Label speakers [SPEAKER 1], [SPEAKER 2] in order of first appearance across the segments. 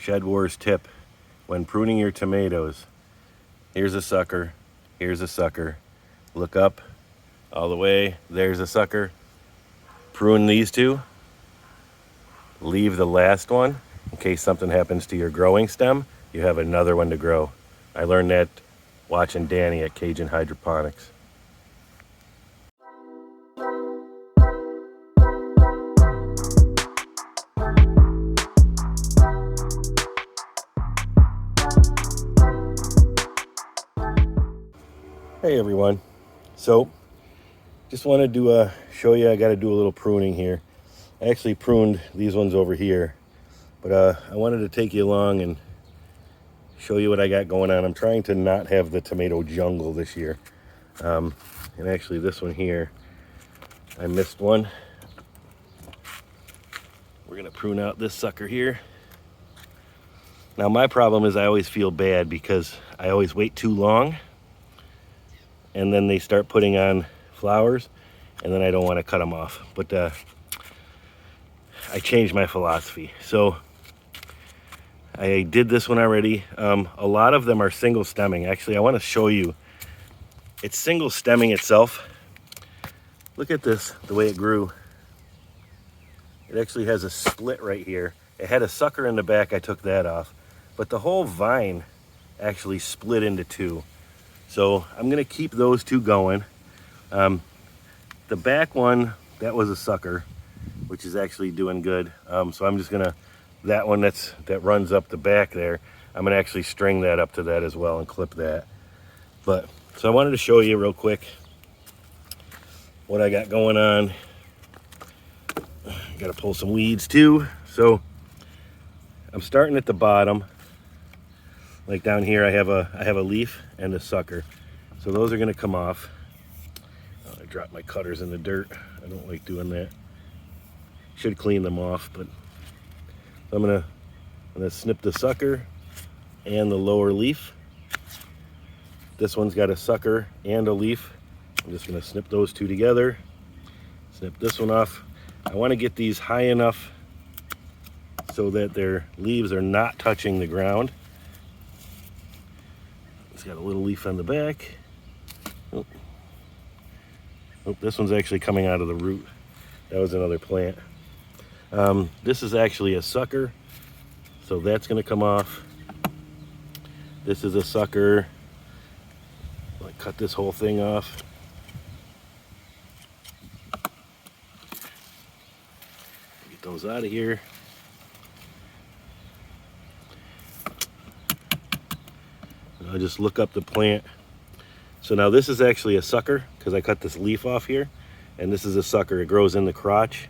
[SPEAKER 1] Shedwars tip when pruning your tomatoes. Here's a sucker, here's a sucker. Look up all the way, there's a sucker. Prune these two. Leave the last one in case something happens to your growing stem. You have another one to grow. I learned that watching Danny at Cajun Hydroponics. Hey everyone, so just wanted to show you I got to do a little pruning here. I actually pruned these ones over here, but I wanted to take you along and show you what I got going on. I'm trying to not have the tomato jungle this year, and actually this one here, I missed one. We're gonna prune out this sucker here. Now my problem is I always feel bad because I always wait too long and then they start putting on flowers, and then I don't want to cut them off. But I changed my philosophy. So I did this one already. A lot of them are single stemming. Actually, I want to show you. It's single stemming itself. Look at this, the way it grew. It actually has a split right here. It had a sucker in the back, I took that off. But the whole vine actually split into two. So I'm gonna keep those two going. The back one, that was a sucker, which is actually doing good. So I'm just gonna, that one that runs up the back there, I'm gonna actually string that up to that as well and clip that. But, so I wanted to show you real quick what I got going on. Gotta pull some weeds too. So I'm starting at the bottom. Like down here, I have a leaf and a sucker. So those are gonna come off. Oh, I dropped my cutters in the dirt. I don't like doing that. Should clean them off, but I'm gonna snip the sucker and the lower leaf. This one's got a sucker and a leaf. I'm just gonna snip those two together. Snip this one off. I wanna get these high enough so that their leaves are not touching the ground. It's got a little leaf on the back. Oh, this one's actually coming out of the root. That was another plant. This is actually a sucker, so that's gonna come off. This is a sucker. I'll cut this whole thing off. Get those out of here. I'll just look up the plant. So now this is actually a sucker because I cut this leaf off here, and this is a sucker. It grows in the crotch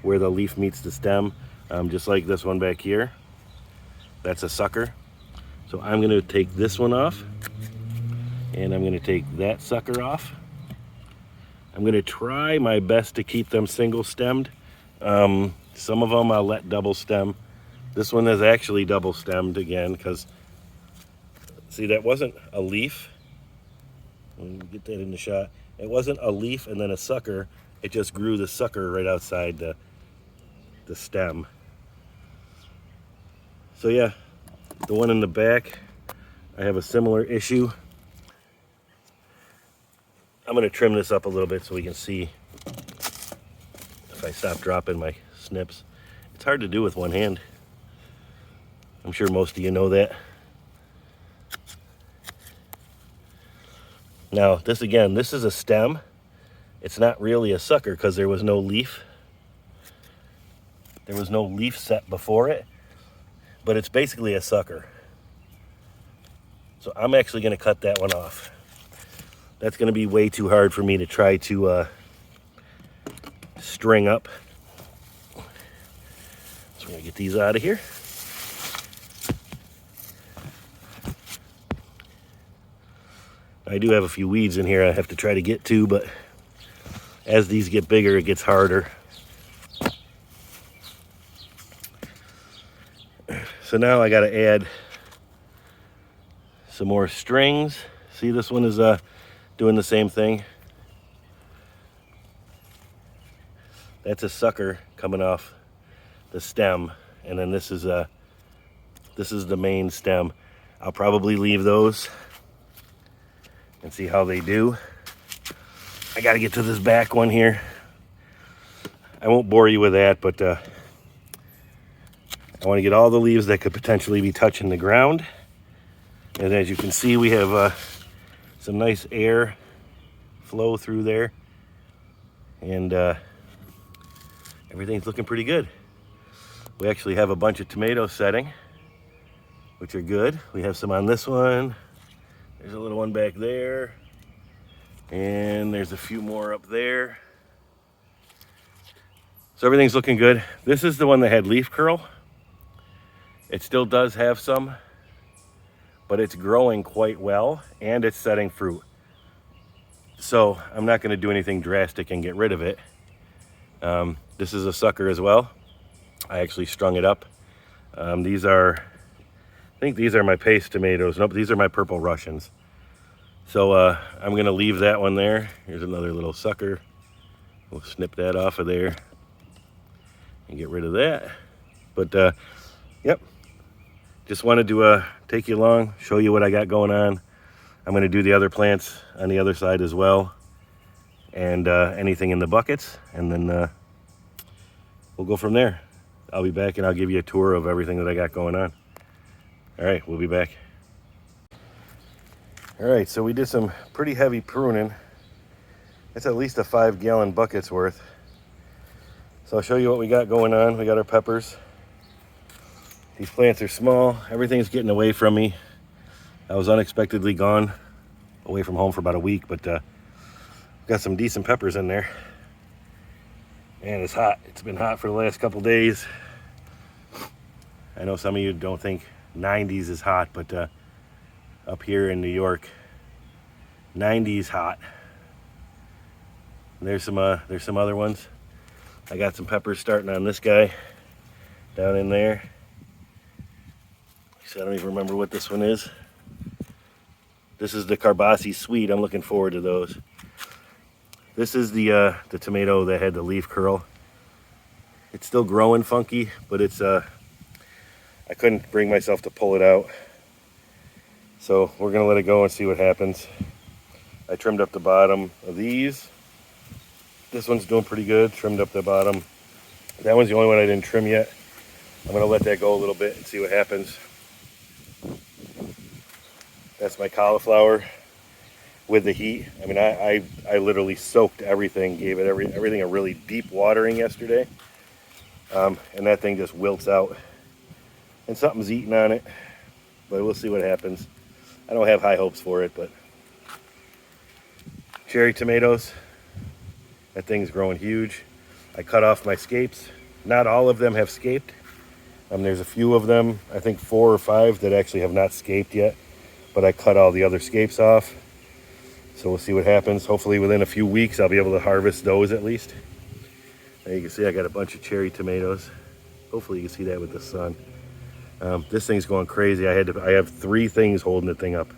[SPEAKER 1] where the leaf meets the stem, just like this one back here. That's a sucker. So I'm gonna take this one off, and I'm gonna take that sucker off. I'm gonna try my best to keep them single stemmed. Some of them I'll let double stem. This one is actually double stemmed again because see, that wasn't a leaf. Let me get that in the shot. It wasn't a leaf and then a sucker. It just grew the sucker right outside the stem. So yeah, the one in the back, I have a similar issue. I'm gonna trim this up a little bit so we can see if I stop dropping my snips. It's hard to do with one hand. I'm sure most of you know that. Now, this again, this is a stem. It's not really a sucker because there was no leaf. There was no leaf set before it, but it's basically a sucker. So I'm actually gonna cut that one off. That's gonna be way too hard for me to try to string up. So we're gonna get these out of here. I do have a few weeds in here I have to try to get to, but as these get bigger, it gets harder. So now I got to add some more strings. See, this one is doing the same thing. That's a sucker coming off the stem, and then this is This is the main stem. I'll probably leave those and see how they do. I got to get to this back one here. I won't bore you with that, but I want to get all the leaves that could potentially be touching the ground. And as you can see, we have some nice air flow through there. And everything's looking pretty good. We actually have a bunch of tomatoes setting, which are good. We have some on this one. There's a little one back there. And there's a few more up there. So everything's looking good. This is the one that had leaf curl. It still does have some, but it's growing quite well and it's setting fruit. So I'm not going to do anything drastic and get rid of it. This is a sucker as well. I actually strung it up. I think these are my paste tomatoes. Nope, these are my purple Russians. So I'm going to leave that one there. Here's another little sucker. We'll snip that off of there and get rid of that. But yep, just wanted to take you along, show you what I got going on. I'm going to do the other plants on the other side as well, and anything in the buckets, and then we'll go from there. I'll be back and I'll give you a tour of everything that I got going on. All right, we'll be back. All right, so we did some pretty heavy pruning. It's at least a 5-gallon bucket's worth. So I'll show you what we got going on. We got our peppers. These plants are small. Everything's getting away from me. I was unexpectedly gone away from home for about a week, but got some decent peppers in there. And it's hot. It's been hot for the last couple days. I know some of you don't think 90s is hot, but up here in New York, 90s hot. And there's some other ones. I got some peppers starting on this guy down in there. So I don't even remember what this one is. This is the Carbasi Sweet. I'm looking forward to those. This is the tomato that had the leaf curl. It's still growing funky, but it's I couldn't bring myself to pull it out. So we're gonna let it go and see what happens. I trimmed up the bottom of these. This one's doing pretty good. Trimmed up the bottom. That one's the only one I didn't trim yet. I'm gonna let that go a little bit and see what happens. That's my cauliflower with the heat. I mean, I literally soaked everything, gave it everything a really deep watering yesterday. And that thing just wilts out. And something's eating on it, but we'll see what happens. I don't have high hopes for it, but cherry tomatoes, that thing's growing huge. I cut off my scapes. Not all of them have scaped. There's a few of them, I think 4 or 5 that actually have not scaped yet, but I cut all the other scapes off. So we'll see what happens. Hopefully within a few weeks I'll be able to harvest those at least. Now you can see I got a bunch of cherry tomatoes. Hopefully you can see that with the sun. This thing's going crazy. I have 3 things holding the thing up.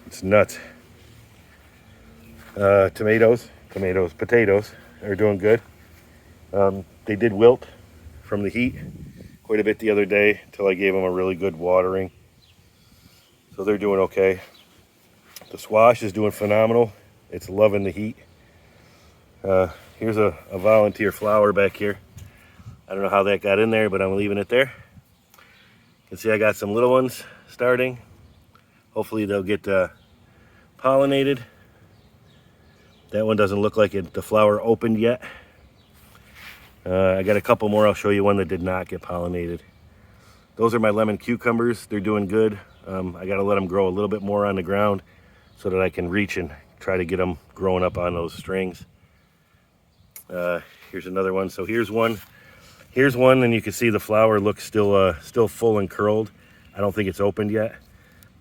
[SPEAKER 1] It's nuts. Potatoes are doing good. They did wilt from the heat quite a bit the other day until I gave them a really good watering. So they're doing okay. The squash is doing phenomenal. It's loving the heat. Here's a volunteer flower back here. I don't know how that got in there, but I'm leaving it there. You can see I got some little ones starting. Hopefully they'll get pollinated. That one doesn't look like the flower opened yet. I got a couple more. I'll show you one that did not get pollinated. Those are my lemon cucumbers. They're doing good. I got to let them grow a little bit more on the ground so that I can reach and try to get them growing up on those strings. Here's another one. So here's one. Here's one, and you can see the flower looks still full and curled. I don't think it's opened yet.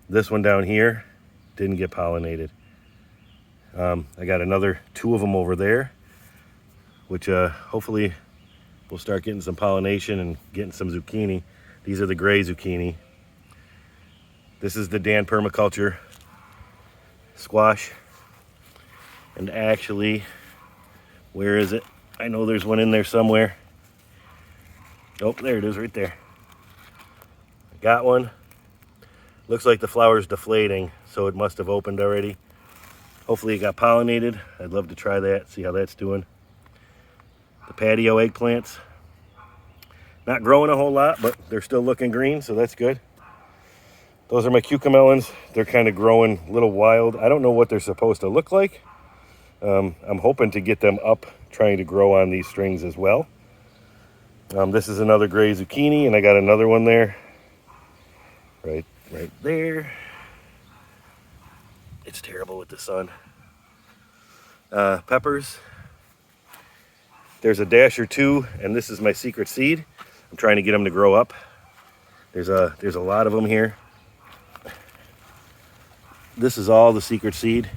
[SPEAKER 1] This one down here didn't get pollinated. I got another 2 of them over there, which hopefully we'll start getting some pollination and getting some zucchini. These are the gray zucchini. This is the Dan Permaculture squash. And actually, where is it? I know there's one in there somewhere. Oh, there it is right there. Got one. Looks like the flower's deflating, so it must have opened already. Hopefully it got pollinated. I'd love to try that, see how that's doing. The patio eggplants. Not growing a whole lot, but they're still looking green, so that's good. Those are my cucamelons. They're kind of growing a little wild. I don't know what they're supposed to look like. I'm hoping to get them up, trying to grow on these strings as well. This is another gray zucchini, and I got another one there. Right there. It's terrible with the sun. Peppers. There's a dash or two, and this is my secret seed. I'm trying to get them to grow up. There's a lot of them here. This is all the secret seed.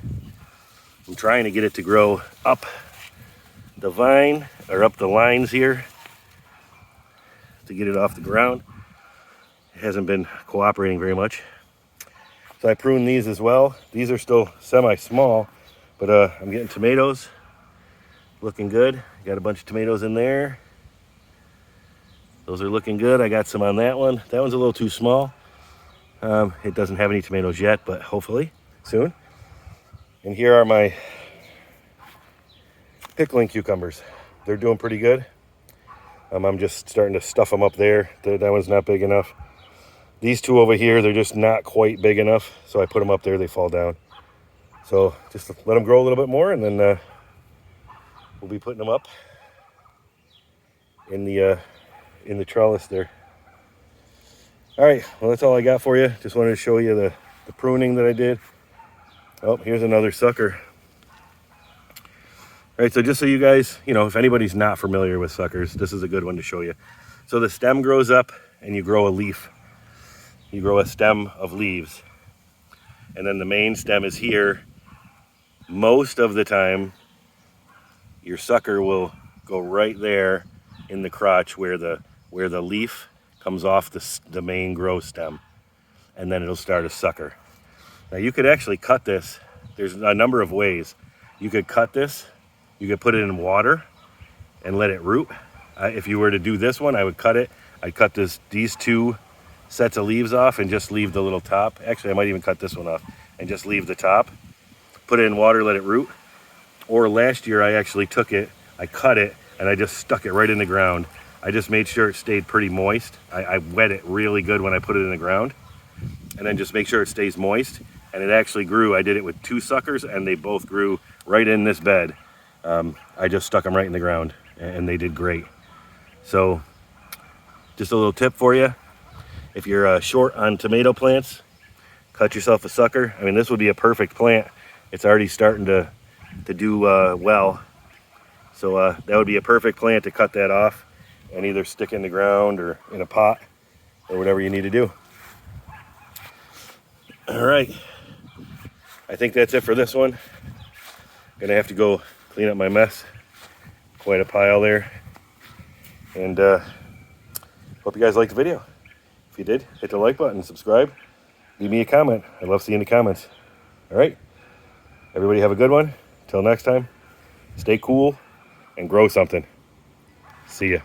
[SPEAKER 1] I'm trying to get it to grow up the vine, or up the lines here, to get it off the ground. It hasn't been cooperating very much. So I pruned these as well. These are still semi-small, but I'm getting tomatoes. Looking good. Got a bunch of tomatoes in there. Those are looking good. I got some on that one. That one's a little too small. It doesn't have any tomatoes yet, but hopefully soon. And here are my pickling cucumbers. They're doing pretty good. I'm just starting to stuff them up there. That one's not big enough. These two over here, they're just not quite big enough. So I put them up there, they fall down. So just let them grow a little bit more, and then we'll be putting them up in the trellis there. All right, well, that's all I got for you. Just wanted to show you the pruning that I did. Oh, here's another sucker. All right, so just so you guys, if anybody's not familiar with suckers, this is a good one to show you. So the stem grows up and you grow a leaf. You grow a stem of leaves. And then the main stem is here. Most of the time, your sucker will go right there in the crotch where the leaf comes off the main growth stem. And then it'll start a sucker. Now you could actually cut this. There's a number of ways. You could cut this. You could put it in water and let it root. If you were to do this one, I would cut it. I'd cut these two sets of leaves off and just leave the little top. Actually, I might even cut this one off and just leave the top. Put it in water, let it root. Or last year, I actually took it, I cut it, and I just stuck it right in the ground. I just made sure it stayed pretty moist. I wet it really good when I put it in the ground. And then just make sure it stays moist. And it actually grew. I did it with two suckers, and they both grew right in this bed. I just stuck them right in the ground, and they did great. So just a little tip for you. If you're short on tomato plants, cut yourself a sucker. I mean, this would be a perfect plant. It's already starting to do well. So that would be a perfect plant to cut that off and either stick in the ground or in a pot or whatever you need to do. All right. I think that's it for this one. Gonna have to go clean up my mess. Quite a pile there. And hope you guys liked the video. If you did, hit the like button, subscribe, leave me a comment. I love seeing the comments. All right. Everybody have a good one. Till next time, stay cool and grow something. See ya.